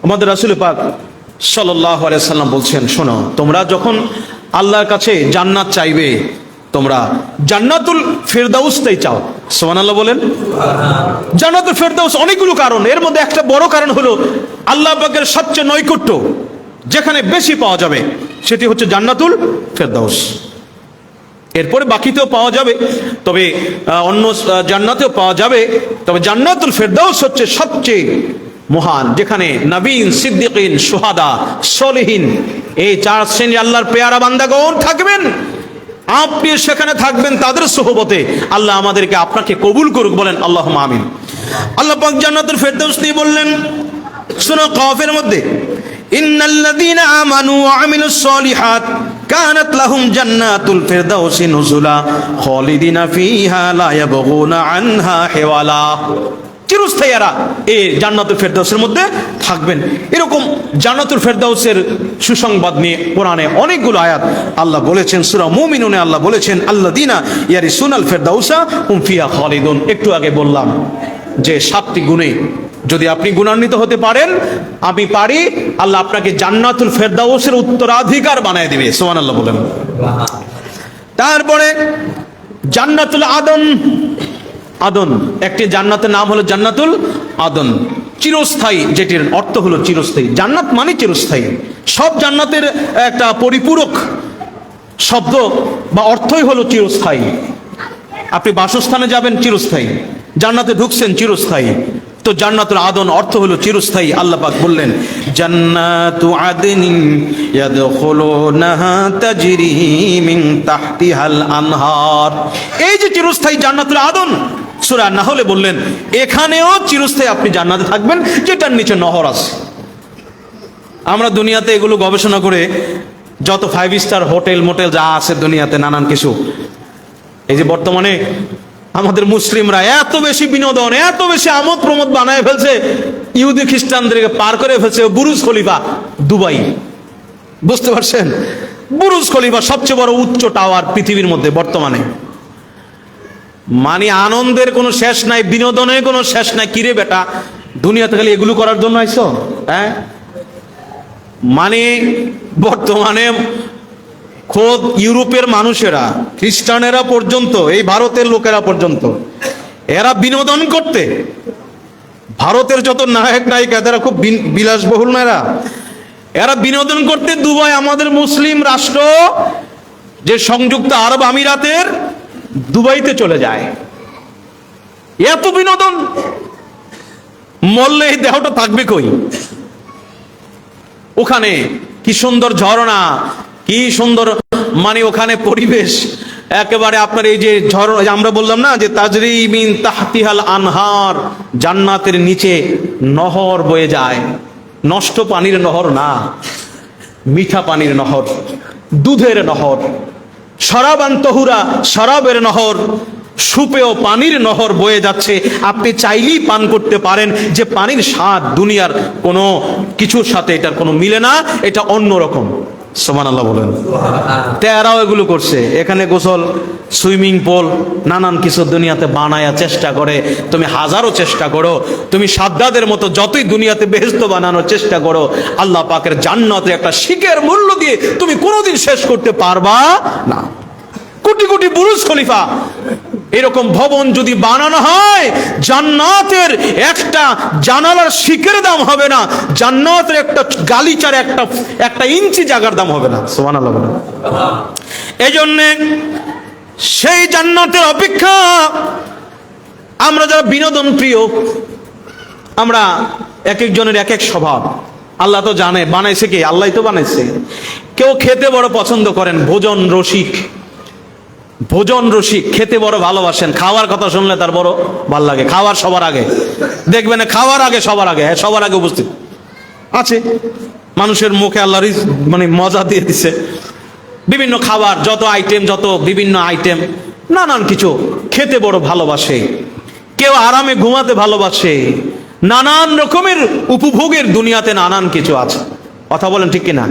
আমাদের রাসূল পাক সাল্লাল্লাহু আলাইহি সাল্লাম বলছেন, শোনো, তোমরা যখন আল্লাহর কাছে জান্নাত চাইবে, তোমরা জান্নাতুল ফেরদাউসটাই চাও। সুবহানাল্লাহ বলেন। জান্নাতুল ফেরদাউস অনেকগুলো কারণ, এর মধ্যে একটা বড় কারণ হলো আল্লাহ পাকের সবচেয়ে নৈকট্য যেখানে বেশি পাওয়া যাবে সেটি হচ্ছে জান্নাতুল ফেরদাউস। এরপরে বাকিতেও পাওয়া যাবে, তবে অন্য জান্নাতেও পাওয়া যাবে, তবে জান্নাতুল ফেরদাউস হচ্ছে সবচেয়ে মহান, যেখানে নবীন, সিদ্দিকিন, শুহাদা, সলিহিন, এই চার শ্রেণী আল্লাহর পেয়ারা বান্দাগণ থাকবেন। আপনি সেখানে থাকবেন তাদের সোহবতে। আল্লাহ আমাদেরকে আপনাকে কবুল করুক, বলেন আল্লাহুম্মা আমিন। আল্লাহ পাক জান্নাতুল ফেরদাউস নিয়ে বললেন সূরা কাফের মধ্যে, ইন্নাল্লাযীনা আমানু ওয়া আমিলুস সলিহাত কানাত লাহুম জান্নাতুল ফিরদাউসি নুজুলা খালিদিনা ফিহা লা ইয়াবগুনা আনহা হিওয়ালা। চিরস্থায়ীরা এই জান্নাতুল ফেরদাউসের মধ্যে থাকবেন। এরকম জান্নাতুল ফেরদাউসের সুসংবাদ নিয়ে কোরআনে অনেকগুলো আয়াত আল্লাহ বলেছেন। সূরা মুমিনুনে আল্লাহ বলেছেন, আল্লাযীনা ইয়ারিসুনাল ফিরদাউসা হুম ফিহা খালিদুন। একটু আগে বললাম যে 7টি গুণে যদি আপনি গুণান্বিত হতে পারেন, আমি পারি, আল্লাহ আপনাকে জান্নাতুল ফেরদাউসের উত্তরাধিকার বানায় দিবে। সুবহানাল্লাহ বলেন। তারপরে জান্নাতুল আদন। আদন একটি জান্নাতের নাম হলো জান্নাতুল আদন, চিরস্থায়ী, যেটির অর্থ হলো চিরস্থায়ী। জান্নাত মানে চিরস্থায়ী। সব জান্নাতের একটা পরিপূরক শব্দ বা অর্থই হলো চিরস্থায়ী। আপনি বাসস্থানে যাবেন, চিরস্থায়ী। জান্নাতে ঢুকছেন, চিরস্থায়ী। তো জান্নাতুল আদন অর্থ হলো চিরস্থায়ী। আল্লাহ পাক বললেন, জান্নাতু আদনিন ইয়াদখুলুনাহা তাজরি মিন তাহতিহাল আনহার। এই যে চিরস্থায়ী জান্নাতুল আদন, সূরা নাহলে বললেন এখানেও চিরস্থায়ী আপনি জান্নাতে থাকবেন, যেটার নিচে নহর আছে। আমরা দুনিয়াতে এগুলো গবেষণা করে যত 5 স্টার হোটেল মোটেল যা আছে দুনিয়াতে নানান কিছু, এই যে বর্তমানে আমাদের মুসলিমরা এত বেশি বিনোদন, এত বেশি আমোদ প্রমোদ বানায় ফেলছে, ইহুদি খ্রিস্টানদেরকে পার করে ফেলছে বুরুজ খলিফা দুবাই। বুঝতে পারছেন? বুরুজ খলিফা সবচেয়ে বড় উচ্চ টাওয়ার পৃথিবীর মধ্যে বর্তমানে। মানে আনন্দের কোনো শেষ নাই, বিনোদনের কোনো শেষ নাই। কিরে বেটা, দুনিয়াতে খালি এগুলো করার জন্য আইছো? হ্যাঁ, মানে বর্তমানে খোদ ইউরোপের মানুষেরা, খ্রিস্টানেরা পর্যন্ত, এই ভারতের লোকেরা পর্যন্ত, এরা বিনোদন করতে, ভারতের যত নায়ক নায়িকা এরা খুব বিলাসবহুল না, এরা বিনোদন করতে দুবাই, আমাদের মুসলিম রাষ্ট্র যে সংযুক্ত আরব আমিরাতের দুবাইতে চলে যায়। এত বিনোদন, মরলে এই দেহটা থাকবে কই? ওখানে কি সুন্দর ঝর্ণা, কি সুন্দর, মানে ওখানে পরিবেশ একেবারে আপনার এই যে ঝর্ণা, আমরা বললাম না যে তাজরি মিন তাহতিহাল আনহার, জান্নাতের নিচে নহর বয়ে যায়। নষ্ট পানির নহর না, মিঠা পানির নহর, দুধের নহর, শরাবান তহুরা, শরাবের নহর, সুপেয় পানির নহর বয়ে যাচ্ছে। আপনি চাইলেই পান করতে পারেন, যে পানির স্বাদ দুনিয়ার কোনো কিছুর সাথে এটার কোনো মিলে না, এটা অন্যরকম। সুবহানাল্লাহ বলেন। তেরাও এগুলো করছে, এখানে গোসল, সুইমিং পুল, নানান কিছু দুনিয়াতে বানায়া চেষ্টা করে। তুমি হাজারো চেষ্টা করো, তুমি সাদ্দাদের মতো যতই দুনিয়াতে বেহেশত বানানোর চেষ্টা করো, আল্লাহ পাকের জান্নাতের একটা শিকের মূল্য দিয়ে তুমি কোনোদিন শেষ করতে পারবা না। কোটি কোটি বুরুজ খলিফা এরকম ভবন যদি বানানো হয়, জান্নাতের একটা জানালার শিকের দাম হবে না, জান্নাতের একটা গালিচার একটা ইঞ্চি জায়গার দাম হবে না। সুবহানাল্লাহ বলেন। এই জন্য সেই জান্নাতের অপেক্ষা আমরা যারা বিনোদন প্রিয়, আমরা এক একজনের এক এক স্বভাব। আল্লাহ তো জানে, বানাইছে কে? আল্লাহ তো বানাইছে। কেউ খেতে বড় পছন্দ করেন, ভোজন রসিক, ভোজন রসিক, খেতে বড় ভালোবাসেন। খাওয়ার কথা শুনলে তার বড় ভাল লাগে। খাওয়ার সবার আগে দেখবেন, খাওয়ার আগে সবার আগে, সবার আগে উপস্থিত আছে। মানুষের মুখে আল্লাহ মানে মজা দিয়ে দিছে। বিভিন্ন খাবার, যত আইটেম, যত বিভিন্ন আইটেম, নানান কিছু খেতে বড় ভালোবাসে। কেউ আরামে ঘুমাতে ভালোবাসে। নানান রকমের উপভোগের দুনিয়াতে নানান কিছু আছে। কথা বলেন ঠিক কিনা?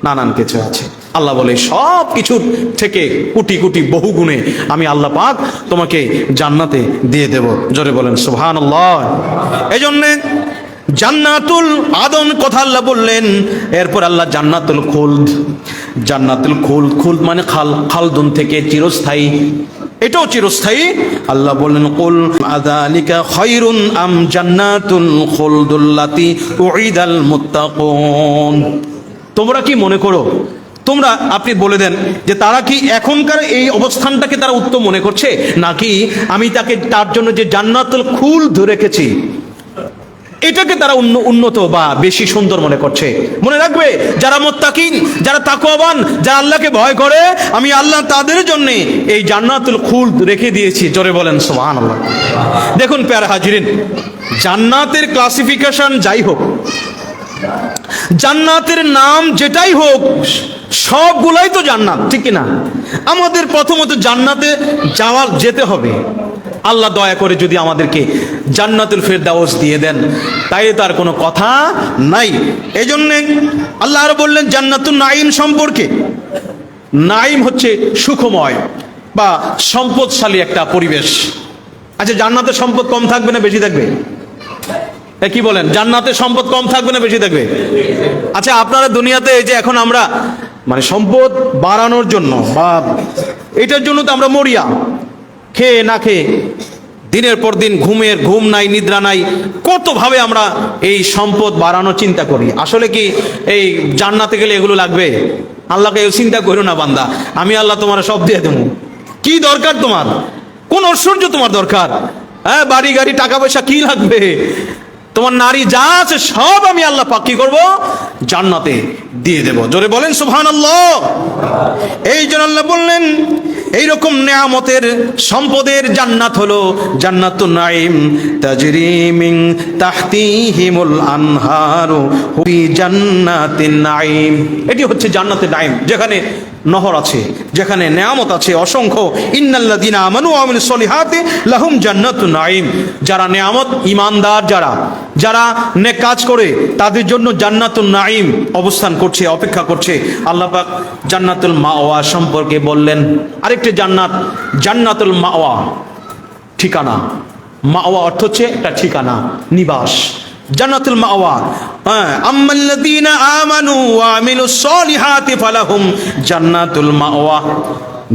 নানান কিছু আছে। আল্লাহ বলে সব কিছুর থেকে কোটি কোটি বহু গুণে আমি আল্লাহ পাক তোমাকে জান্নাতে দিয়ে দেব। জোরে বলেন সুবহানাল্লাহ। এই জন্যে জান্নাতুল আদন কথা আল্লাহ বললেন, এরপর আল্লাহ জান্নাতুল খুলদ, জান্নাতুল খুলদ, খুলদ মানে খালদুন থেকে চিরস্থায়ী, এটাও চিরস্থায়ী। আল্লাহ বললেন কুল আযালিকা খায়রুন আম জান্নাতুল খুলদুল্লাতী উইদাল মুত্তাকুন। তোমরা কি মনে করো, তোমরা আপনি বলে দেন যে তারা কি এখনকার এই অবস্থানটাকে তারা উত্তম মনে করছে, নাকি আমি তার জন্য যে জান্নাতুল খুলদ রেখেছি এটাকে তারা উন্নত বা বেশি সুন্দর মনে করছে? মনে রাখবে, যারা মুত্তাকিন, যারা তাকওয়াবান, যারা আল্লাহকে ভয় করে, আমি আল্লাহ তাদের জন্য এই জান্নাতুল খুলদ রেখে দিয়েছি। জোরে বলেন সুবহানাল্লাহ। দেখুন প্যারা হাজিরিন, জান্নাতের ক্লাসিফিকেশন যাই হোক, জান্নাতের নাম যেটাই হোক, সবগুলাই তো জান্নাত, ঠিক না? আমাদের প্রথমত জান্নাতে যেতে হবে। আল্লাহ দয়া করে যদি আমাদেরকে জান্নাতুল ফেরদাউস দিয়ে দেন, তাই তার কোনো কথা নাই। এই জন্যে আল্লাহ আরো বললেন জান্নাতুন নাঈম সম্পর্কে। নাঈম হচ্ছে সুখময় বা সম্পদশালী একটা পরিবেশ। আচ্ছা, জান্নাতের সম্পদ কম থাকবে না বেশি থাকবে? কি বলেন, জান্নাতের সম্পদ কম থাকবে না বেশি থাকবে? আচ্ছা, আপনারা দুনিয়াতে এই যে এখন আমরা মানে সম্পদ বাড়ানোর জন্য বা এটার জন্য তো আমরা মরিয়া, খেয়ে না খেয়ে দিনের পর দিন ঘুম নাই, নিদ্রা নাই, কতভাবে আমরা এই সম্পদ বাড়ানোর চিন্তা করি। আসলে কি এই জান্নাতে গেলে এগুলো লাগবে? আল্লাহকে চিন্তা করো না বান্দা, আমি আল্লাহ তোমার সব দিয়ে দেবো। কি দরকার তোমার? কোন ঐশ্বর্য তোমার দরকার? হ্যাঁ, বাড়ি গাড়ি টাকা পয়সা কি লাগবে? তোমার নারী যা আছে সব আমি আল্লাহ পাক কি করবো? জান্নাতে দিয়ে দেব। জোরে বলেন সুবহানাল্লাহ। এই জন্য আল্লাহ বললেন এইরকম নেয়ামতের সম্পদের জান্নাত হলো জান্নাতুন নাঈম, তাজরি মিন তাহতিহিমুল আনহারু ফি জান্নাতিন নাঈম। এটি হচ্ছে জান্নাতুন নাঈম, যেখানে নহর আছে, যেখানে নেয়ামত আছে অসংখ্য। ইন্নাল্লাযীনা আমানু ওয়া আমিলুস সলিহাতি লাহুম জান্নাতুন নাঈম। যারা নেয়ামত, ঈমানদার যারা নেক কাজ করে, তাদের জন্য জান্নাতুন নাঈম অবস্থান করছে, অপেক্ষা করছে। আল্লাহ পাক জান্নাতুল মাওয়া সম্পর্কে বললেন আরেকটি জান্নাত, জান্নাতুল মাওয়া, ঠিকানা। মাওয়া অর্থ হচ্ছে একটা ঠিকানা, নিবাস। জান্নাতুল মাওয়া, আম্মাল্লাযীনা আমানু ওয়া আমিলুস সলিহাতি ফালাহুম জান্নাতুল মাওয়া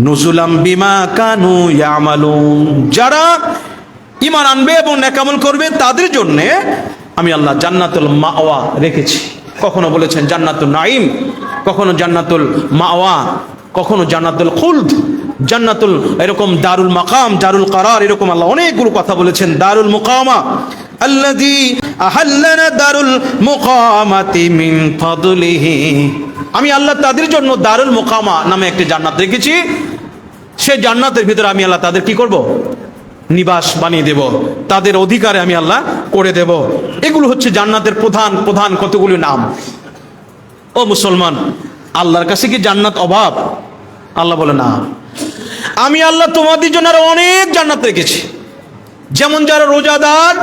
নুজুলাম বিমা কানু ইয়ামালুন। যারা ঈমান আনবে এবং নেক আমল করবে তাদের জন্য আমি আল্লাহ জান্নাতুল মাওয়া রেখেছি। কখনো বলেছেন জান্নাতুল নাঈম, কখনো জান্নাতুল মাওয়া, কখনো জান্নাতুল খুলদ, জান্নাতুল এরকম দারুল মাকাম, দারুল কারার, এরকম আল্লাহ অনেকগুলো কথা বলেছেন। দারুল মুকামা, আল্লাযী আহাল্লানা দারুল মুকামাতি মিন ফাদলিহি। আমি আল্লাহ তাদের জন্য দারুল মুকামা নামে একটি জান্নাত রেখেছি। সেই জান্নাতের ভিতরে আমি আল্লাহ তাদের কি করব? নিবাস বানিয়ে দেব, তাদের অধিকারে আমি আল্লাহ করে দেব। এগুলো হচ্ছে জান্নাতের প্রধান প্রধান কতগুলো নাম। ও মুসলমান, আল্লাহর কাছে কি জান্নাত অভাব? আল্লাহ বলে না, আমি আল্লাহ তোমাদের জন্য আরো অনেক জান্নাত রেখেছি। যেমন যারা রোজাদার,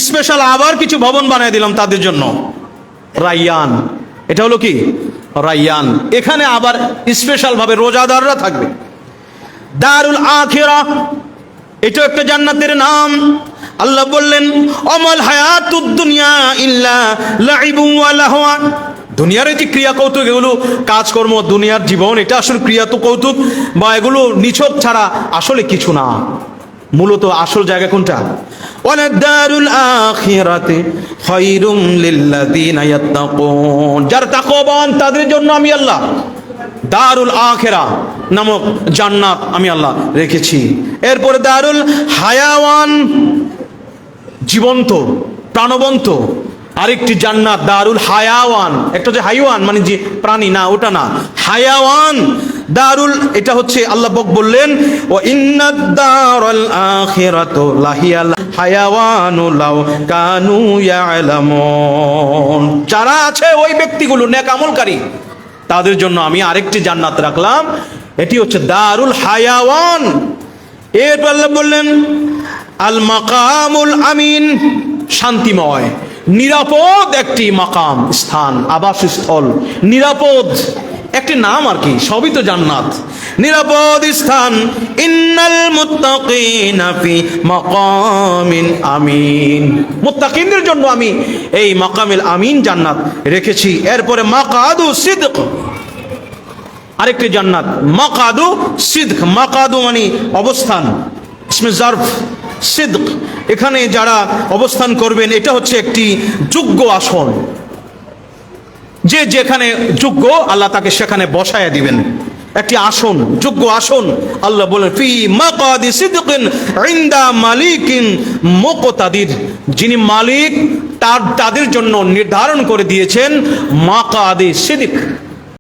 স্পেশাল আবার কিছু ভবন বানিয়ে দিলাম তাদের জন্য, রাইয়ান। এটা হলো কি? রাইয়ান। এখানে আবার স্পেশাল ভাবে রোজাদাররা থাকবে। দারুল আখিরাহ, এটাও একটা জান্নাতের নাম। আল্লাহ বললেন অমাল হায়াতুদ দুনিয়া ইল্লা লাইবুন ওয়া লাহওয়ান। দুনিয়ার এই যে ক্রিয়া কৌতুক, এগুলো কাজকর্ম, দুনিয়ার জীবন, এটা আসলে ক্রিয়া তো কৌতুক বা এগুলো নিছক ছাড়া আসলে কিছু না। মূলত আসল জায়গা কোনটা? ওয়ালা দারুল আখিরাতি খায়রুম লিল্লাযিনা ইয়াত্তাকুন। যারা তাকওয়াবান তাদের জন্য আমি আল্লাহ দারুল আখিরা নামক জান্নাত আমি আল্লাহ রেখেছি। এরপরে দারুল হায়াওয়ান, জীবন্ত প্রাণবন্ত আরেকটি জান্নাত, দারুল হায়াওয়ান। একটা যে হাইওয়ান মানে যে প্রাণী, না ওটা না, হায়াওয়ান দারুল। এটা হচ্ছে আল্লাহ পাক বললেন ওয়া ইন্নাদ দারাল আখিরাতু লাহিয়াল হায়াওয়ানু লাউ কানু ইয়ালামুন। যারা আছে ওই ব্যক্তিগুলো নেক আমলকারী, তাদের জন্য আমি আরেকটি জান্নাত রাখলাম, এটি হচ্ছে দারুল হায়াওয়ান। এরপর আল্লাহ বললেন আল মাকামুল আমিন, শান্তিময় নিরাপদ একটি মাকাম, স্থান, আবাসস্থল, নিরাপদ একটি নাম আর কি, সবই তো জান্নাত, নিরাপদ স্থান। ইন্নাল মুত্তাকিনা ফি মাকামিন আমিন, মুত্তাকিনদের জন্য আমি এই মাকামিল আমিন জান্নাত রেখেছি। এরপরে মাকাদু সিদক, আরেকটি জান্নাত মাকাদু সিদক। মাকাদু মানে অবস্থান, ইসমে জারফ, সিদক এখানে যারা অবস্থান করবেন এটা হচ্ছে একটি যোগ্য আসন, যে যেখানে যোগ্য আল্লাহ তাকে সেখানে বসায়া দিবেন, একটি আসন, যোগ্য আসন। আল্লাহ বলেন ফি মাকাদি সিদকিন ইনদা মালিকিন মুকতাদির, যিনি মালিক তাদের জন্য নির্ধারণ করে দিয়েছেন মাকাদি সিদক,